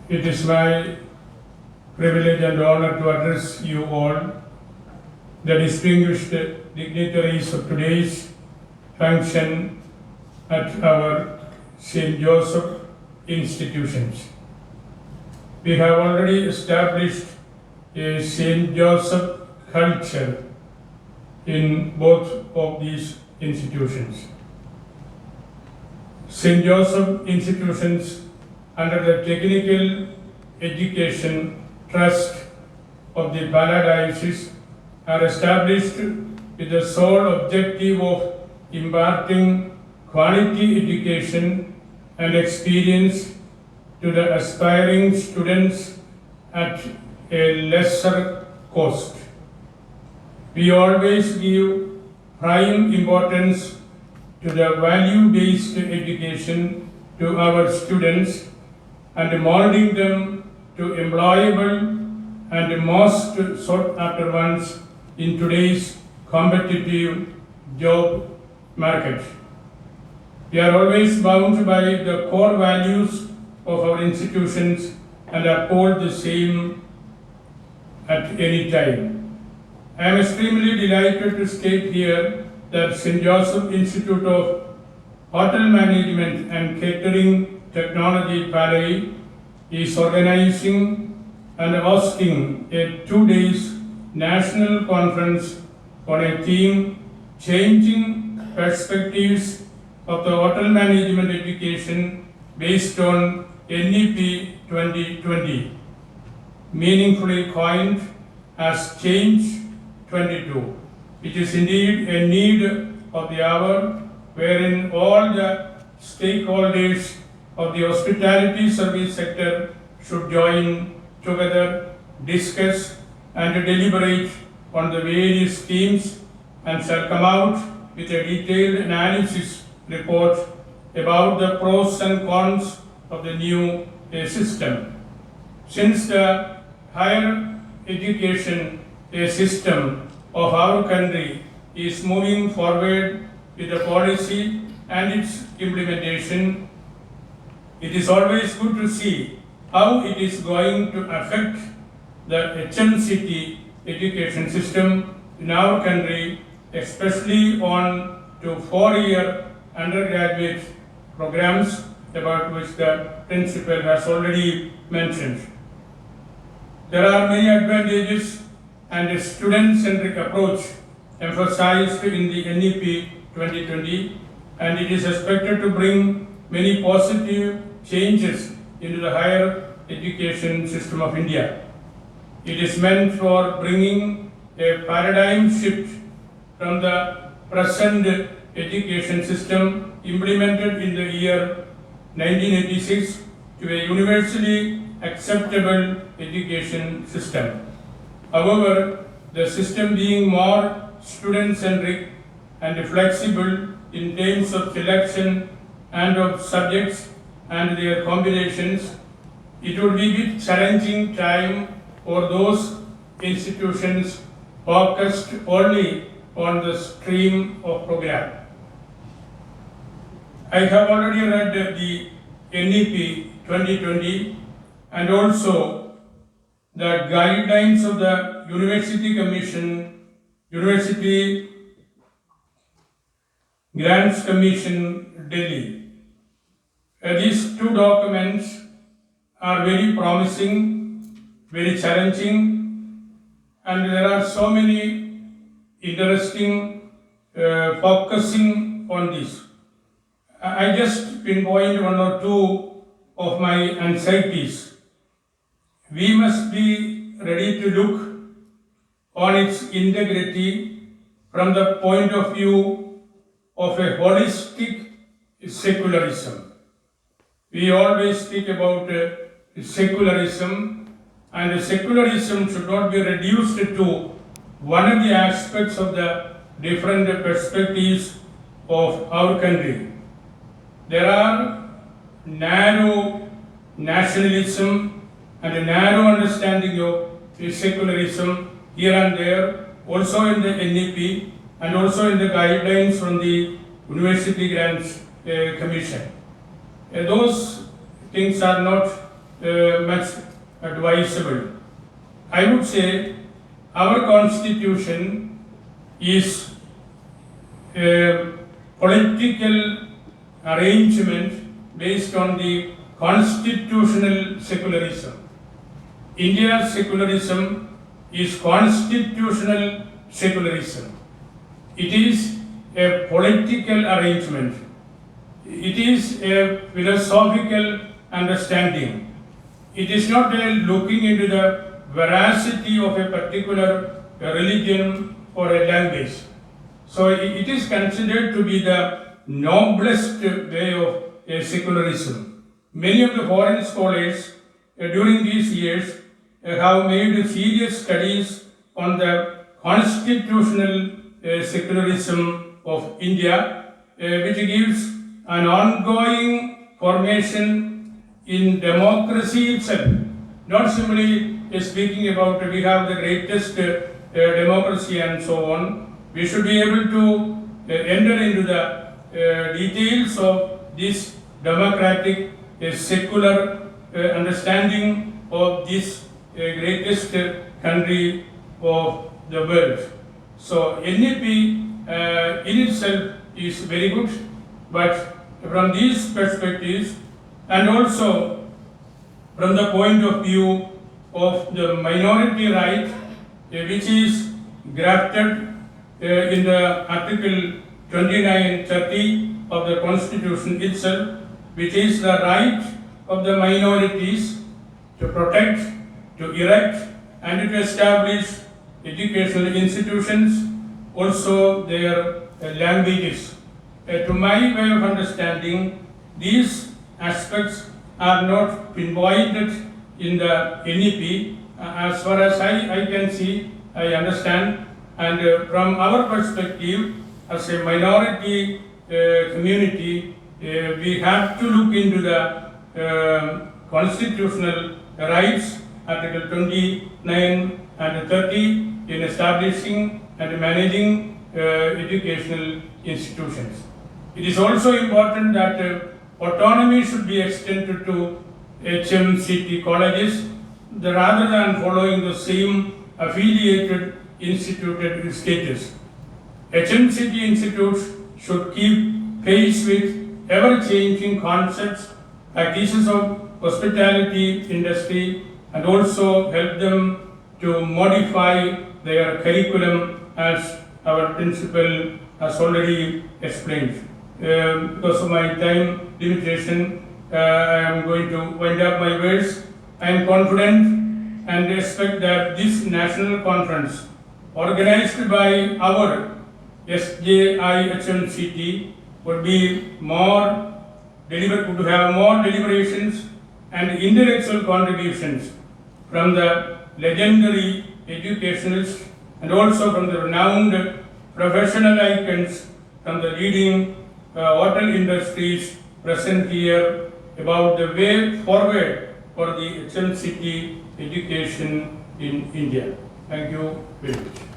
It is my privilege and honor to address you all, the distinguished dignitaries of today's function at our St. Joseph institutions. We have already established a St. Joseph culture in both of these institutions. St. Joseph institutions under the Technical Education Trust of the Palai Diocese are established with the sole objective of imparting quality education and experience to the aspiring students at a lesser cost. We always give prime importance to the value-based education to our students and molding them to employable and most sought-after ones in today's competitive job market. We are always bound by the core values of our institutions and uphold the same at any time. I am extremely delighted to state here that St. Joseph Institute of Hotel Management and Catering Technology Palai is organizing and hosting a 2-day national conference on a theme changing perspectives of the hotel management education based on NEP 2020, meaningfully coined as Change 22, which is indeed a need of the hour wherein all the stakeholders of the hospitality service sector should join together, discuss and deliberate on the various schemes and shall come out with a detailed analysis report about the pros and cons of the new system. Since the higher education system of our country is moving forward with the policy and its implementation, it is always good to see how it is going to affect the HMCT education system in our country, especially on to 4-year undergraduate programs about which the principal has already mentioned. There are many advantages and a student-centric approach emphasized in the NEP 2020, and it is expected to bring many positive changes into the higher education system of India. It is meant for bringing a paradigm shift from the present education system implemented in the year 1986 to a universally acceptable education system. However, the system being more student-centric and flexible in terms of selection and of subjects and their combinations, it would be a bit challenging time for those institutions focused only on the stream of program. I have already read the NEP 2020 and also the guidelines of the University Commission, University Grants Commission, Delhi. These two documents are very promising, very challenging, and there are so many interesting focusing on this. I just pinpoint one or two of my anxieties. We must be ready to look on its integrity from the point of view of a holistic secularism. We always speak about secularism, and secularism should not be reduced to one of the aspects of the different perspectives of our country. There are narrow nationalism and a narrow understanding of secularism here and there, also in the NEP and also in the guidelines from the University Grants Commission. Those things are not much advisable. I would say our constitution is a political arrangement based on the constitutional secularism. India's secularism is constitutional secularism. It is a political arrangement. It is a philosophical understanding. It is not looking into the veracity of a particular religion or a language. So it is considered to be the noblest way of secularism. Many of the foreign scholars during these years have made serious studies on the constitutional secularism of India, which gives an ongoing formation in democracy itself. Not simply speaking about we have the greatest democracy and so on. We should be able to enter into the details of this democratic, secular understanding of this greatest country of the world. So NEP in itself is very good, but from these perspectives and also from the point of view of the minority right, which is grafted in the Article 29-30 of the Constitution itself, which is the right of the minorities to protect, to erect, and to establish educational institutions, also their languages. To my way of understanding, these aspects are not pinpointed in the NEP. As far as I can see, I understand, and from our perspective, as a minority community, we have to look into the constitutional rights, Article 29 and 30, in establishing and managing educational institutions. It is also important that autonomy should be extended to HMCT colleges rather than following the same affiliated instituted status. HMCT institutes should keep pace with ever-changing concepts, practices of hospitality industry, and also help them to modify their curriculum as our principal has already explained. Because of my time limitation, I am going to wind up my words. I am confident and expect that this national conference organized by our SJIHMCT would have more deliberations and intellectual contributions from the legendary educationalists and also from the renowned professional icons from the leading hotel industries present here about the way forward for the HMCT education in India. Thank you very much.